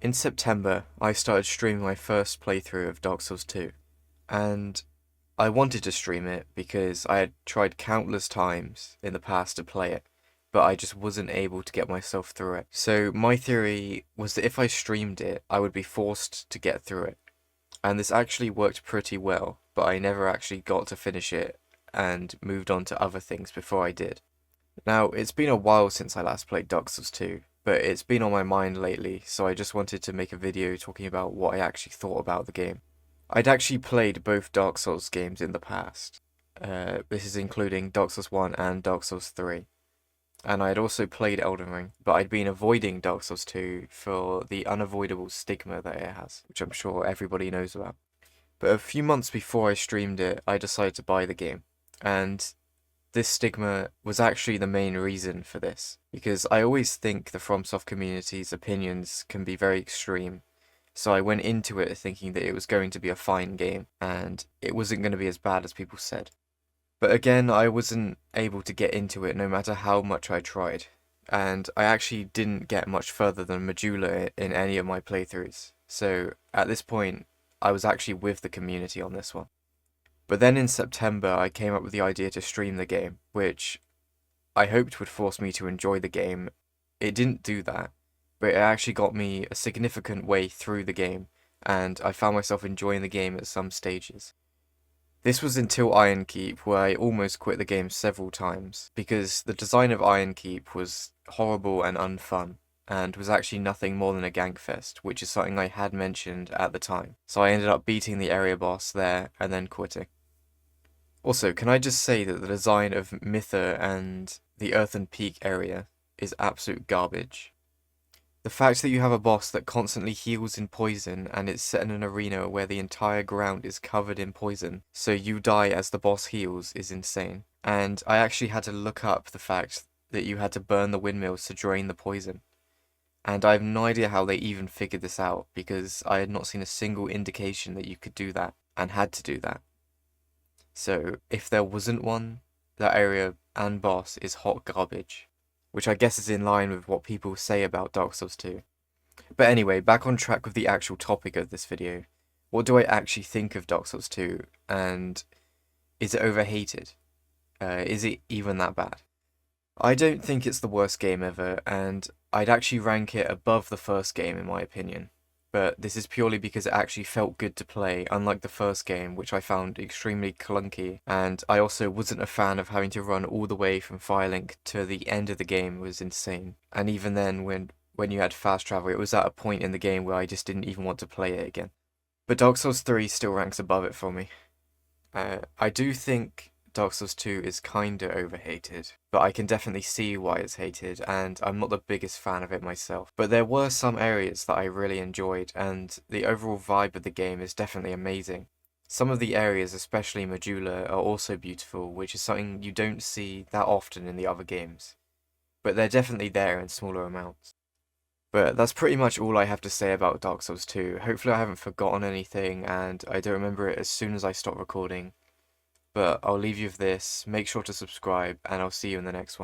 In September, I started streaming my first playthrough of Dark Souls 2, and I wanted to stream it because I had tried countless times in the past to play it, but I just wasn't able to get myself through it. So my theory was that if I streamed it, I would be forced to get through it. And this actually worked pretty well, but I never actually got to finish it and moved on to other things before I did. Now, it's been a while since I last played Dark Souls 2, but it's been on my mind lately, so I just wanted to make a video talking about what I actually thought about the game. I'd actually played both Dark Souls games in the past. This is including Dark Souls 1 and Dark Souls 3. And I had also played Elden Ring, but I'd been avoiding Dark Souls 2 for the unavoidable stigma that it has, which I'm sure everybody knows about. But a few months before I streamed it, I decided to buy the game. And this stigma was actually the main reason for this, because I always think the FromSoft community's opinions can be very extreme. So I went into it thinking that it was going to be a fine game, and it wasn't going to be as bad as people said. But again, I wasn't able to get into it no matter how much I tried, and I actually didn't get much further than Majula in any of my playthroughs. So at this point, I was actually with the community on this one. But then in September, I came up with the idea to stream the game, which I hoped would force me to enjoy the game. It didn't do that, but it actually got me a significant way through the game, and I found myself enjoying the game at some stages. This was until Iron Keep, where I almost quit the game several times, because the design of Iron Keep was horrible and unfun, and was actually nothing more than a gangfest, which is something I had mentioned at the time. So I ended up beating the area boss there, and then quitting. Also, can I just say that the design of Mytha and the Earthen Peak area is absolute garbage. The fact that you have a boss that constantly heals in poison and it's set in an arena where the entire ground is covered in poison, so you die as the boss heals, is insane. And I actually had to look up the fact that you had to burn the windmills to drain the poison. And I have no idea how they even figured this out, because I had not seen a single indication that you could do that, and had to do that. So, if there wasn't one, that area and boss is hot garbage. Which I guess is in line with what people say about Dark Souls 2. But anyway, back on track with the actual topic of this video. What do I actually think of Dark Souls 2, and is it overhated? Is it even that bad? I don't think it's the worst game ever, and I'd actually rank it above the first game in my opinion. But this is purely because it actually felt good to play, unlike the first game, which I found extremely clunky, and I also wasn't a fan of having to run all the way from Firelink to the end of the game. It was insane. And even then, when you had fast travel, it was at a point in the game where I just didn't even want to play it again. But Dark Souls 3 still ranks above it for me. I do think Dark Souls 2 is kinda overhated, but I can definitely see why it's hated, and I'm not the biggest fan of it myself. But there were some areas that I really enjoyed, and the overall vibe of the game is definitely amazing. Some of the areas, especially Majula, are also beautiful, which is something you don't see that often in the other games. But they're definitely there in smaller amounts. But that's pretty much all I have to say about Dark Souls 2. Hopefully I haven't forgotten anything, and I don't remember it as soon as I stop recording. But I'll leave you with this, make sure to subscribe, and I'll see you in the next one.